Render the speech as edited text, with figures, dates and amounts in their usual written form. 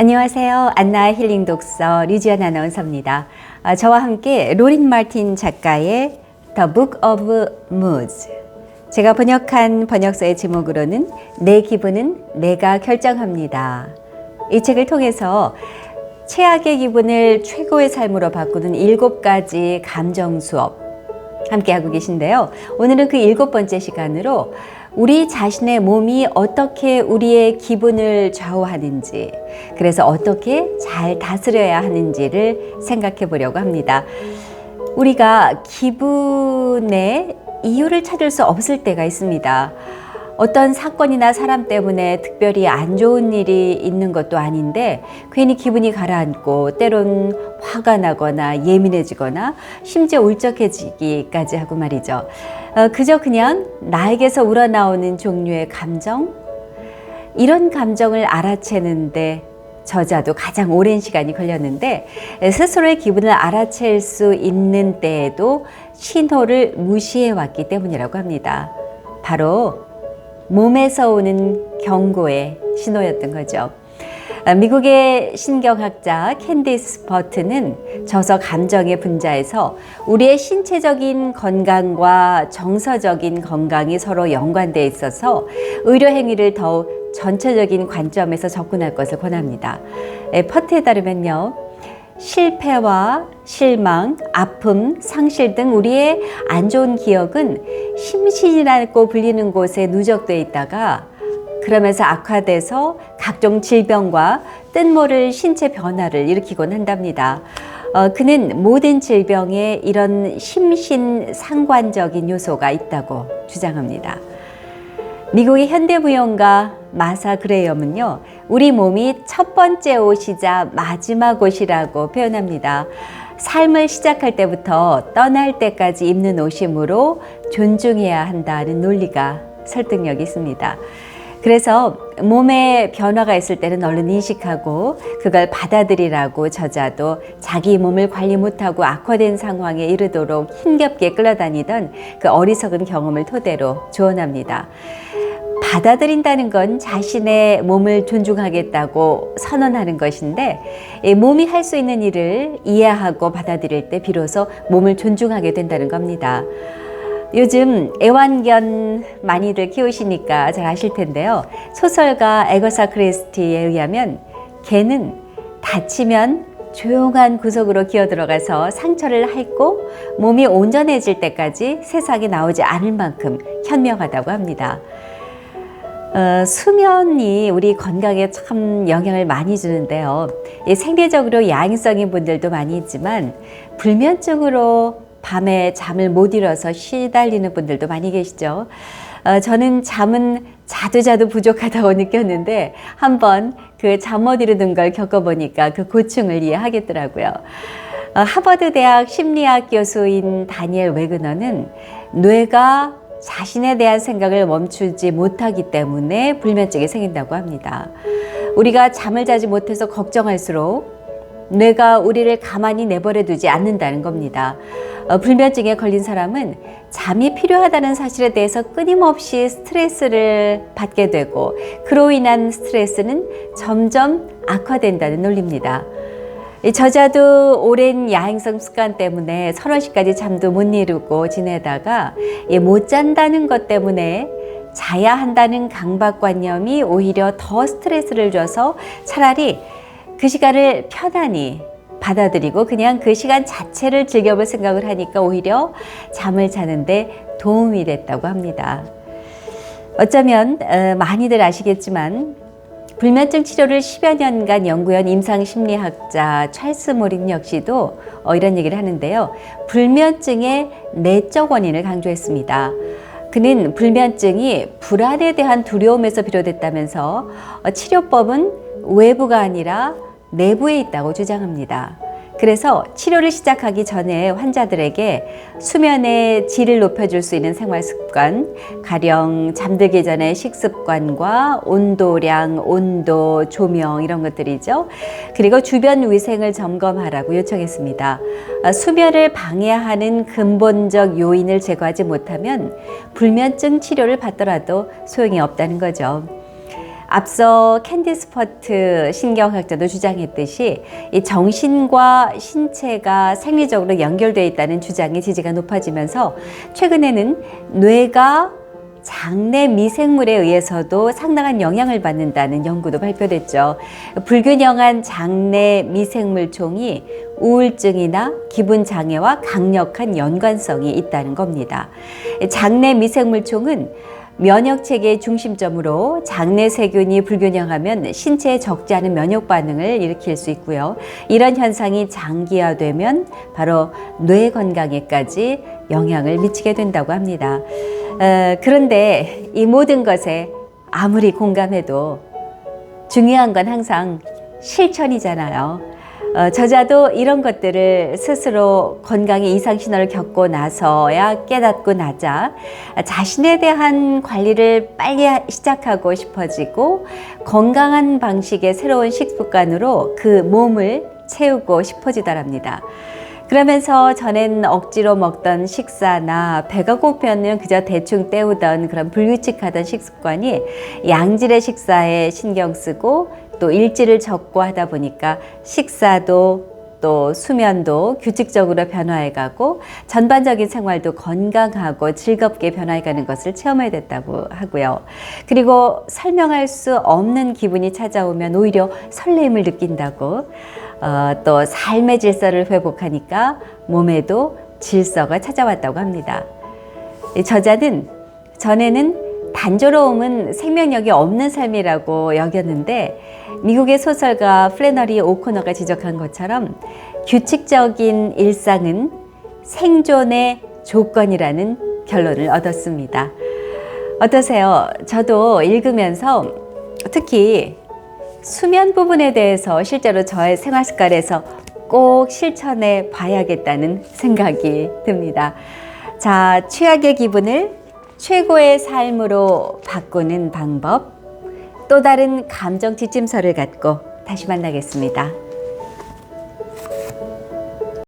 안녕하세요. 안나 힐링 독서 류지연 아나운서입니다. 저와 함께 로린 마틴 작가의 The Book of Moods, 제가 번역한 번역서의 제목으로는 내 기분은 내가 결정합니다. 이 책을 통해서 최악의 기분을 최고의 삶으로 바꾸는 7가지 감정 수업 함께하고 계신데요. 오늘은 그 7번째 시간으로 우리 자신의 몸이 어떻게 우리의 기분을 좌우하는지, 그래서 어떻게 잘 다스려야 하는지를 생각해 보려고 합니다. 우리가 기분의 이유를 찾을 수 없을 때가 있습니다. 어떤 사건이나 사람 때문에 특별히 안 좋은 일이 있는 것도 아닌데 괜히 기분이 가라앉고 때론 화가 나거나 예민해지거나 심지어 울적해지기까지 하고 말이죠. 그저 그냥 나에게서 우러나오는 종류의 감정, 이런 감정을 알아채는데 저자도 가장 오랜 시간이 걸렸는데 스스로의 기분을 알아챌 수 있는 때에도 신호를 무시해왔기 때문이라고 합니다. 바로 몸에서 오는 경고의 신호였던 거죠. 미국의 신경학자 캔디스 버튼은 저서 감정의 분자에서 우리의 신체적인 건강과 정서적인 건강이 서로 연관되어 있어서 의료 행위를 더욱 전체적인 관점에서 접근할 것을 권합니다. 퍼트에 따르면요, 실패와 실망, 아픔, 상실 등 우리의 안 좋은 기억은 심신이라고 불리는 곳에 누적되어 있다가 그러면서 악화돼서 각종 질병과 뜻모를 신체 변화를 일으키곤 한답니다. 그는 모든 질병에 이런 심신상관적인 요소가 있다고 주장합니다. 미국의 현대무용가 마사 그레이엄은요, 우리 몸이 첫 번째 옷이자 마지막 옷이라고 표현합니다. 삶을 시작할 때부터 떠날 때까지 입는 옷이므로 존중해야 한다는 논리가 설득력이 있습니다. 그래서 몸에 변화가 있을 때는 얼른 인식하고 그걸 받아들이라고 저자도 자기 몸을 관리 못하고 악화된 상황에 이르도록 힘겹게 끌어다니던 그 어리석은 경험을 토대로 조언합니다. 받아들인다는 건 자신의 몸을 존중하겠다고 선언하는 것인데, 몸이 할 수 있는 일을 이해하고 받아들일 때 비로소 몸을 존중하게 된다는 겁니다. 요즘 애완견 많이들 키우시니까 잘 아실 텐데요. 소설가 에거사 크리스티에 의하면 개는 다치면 조용한 구석으로 기어들어가서 상처를 핥고 몸이 온전해질 때까지 세상에 나오지 않을 만큼 현명하다고 합니다. 수면이 우리 건강에 참 영향을 많이 주는데요. 생리적으로 야행성인 분들도 많이 있지만 불면증으로 밤에 잠을 못 이뤄서 시달리는 분들도 많이 계시죠. 저는 잠은 자도 부족하다고 느꼈는데 한번 그 잠 못 이루는 걸 겪어보니까 그 고충을 이해하겠더라고요. 하버드 대학 심리학 교수인 다니엘 웨그너는 뇌가 자신에 대한 생각을 멈추지 못하기 때문에 불면증이 생긴다고 합니다. 우리가 잠을 자지 못해서 걱정할수록 뇌가 우리를 가만히 내버려 두지 않는다는 겁니다. 불면증에 걸린 사람은 잠이 필요하다는 사실에 대해서 끊임없이 스트레스를 받게 되고 그로 인한 스트레스는 점점 악화된다는 논리입니다. 저자도 오랜 야행성 습관 때문에 서너 시까지 잠도 못 이루고 지내다가 못 잔다는 것 때문에 자야 한다는 강박관념이 오히려 더 스트레스를 줘서 차라리 그 시간을 편안히 받아들이고 그냥 그 시간 자체를 즐겨볼 생각을 하니까 오히려 잠을 자는데 도움이 됐다고 합니다. 어쩌면 많이들 아시겠지만 불면증 치료를 10여 년간 연구한 임상심리학자 찰스 모린 역시도 이런 얘기를 하는데요. 불면증의 내적 원인을 강조했습니다. 그는 불면증이 불안에 대한 두려움에서 비롯됐다면서 치료법은 외부가 아니라 내부에 있다고 주장합니다. 그래서 치료를 시작하기 전에 환자들에게 수면의 질을 높여줄 수 있는 생활 습관, 가령 잠들기 전에 식습관과 온도량, 온도, 조명 이런 것들이죠. 그리고 주변 위생을 점검하라고 요청했습니다. 수면을 방해하는 근본적 요인을 제거하지 못하면 불면증 치료를 받더라도 소용이 없다는 거죠. 앞서 캔디스 퍼트 신경학자도 주장했듯이 이 정신과 신체가 생리적으로 연결되어 있다는 주장의 지지가 높아지면서 최근에는 뇌가 장내 미생물에 의해서도 상당한 영향을 받는다는 연구도 발표됐죠. 불균형한 장내 미생물총이 우울증이나 기분 장애와 강력한 연관성이 있다는 겁니다. 장내 미생물총은 면역체계의 중심점으로 장내 세균이 불균형하면 신체에 적지 않은 면역 반응을 일으킬 수 있고요. 이런 현상이 장기화되면 바로 뇌 건강에까지 영향을 미치게 된다고 합니다. 그런데 이 모든 것에 아무리 공감해도 중요한 건 항상 실천이잖아요. 저자도 이런 것들을 스스로 건강의 이상 신호를 겪고 나서야 깨닫고 나자 자신에 대한 관리를 빨리 시작하고 싶어지고 건강한 방식의 새로운 식습관으로 그 몸을 채우고 싶어지더랍니다. 그러면서 전엔 억지로 먹던 식사나 배가 고프면 그저 대충 때우던 그런 불규칙하던 식습관이 양질의 식사에 신경 쓰고 또 일지를 적고 하다 보니까 식사도 또 수면도 규칙적으로 변화해가고 전반적인 생활도 건강하고 즐겁게 변화해가는 것을 체험하게 됐다고 하고요. 그리고 설명할 수 없는 기분이 찾아오면 오히려 설렘을 느낀다고 또 삶의 질서를 회복하니까 몸에도 질서가 찾아왔다고 합니다. 이 저자는 전에는 단조로움은 생명력이 없는 삶이라고 여겼는데 미국의 소설가 플래너리 오코너가 지적한 것처럼 규칙적인 일상은 생존의 조건이라는 결론을 얻었습니다. 어떠세요? 저도 읽으면서 특히 수면 부분에 대해서 실제로 저의 생활 습관에서 꼭 실천해 봐야겠다는 생각이 듭니다. 자, 최악의 기분을 최고의 삶으로 바꾸는 방법, 또 다른 감정 지침서를 갖고 다시 만나겠습니다.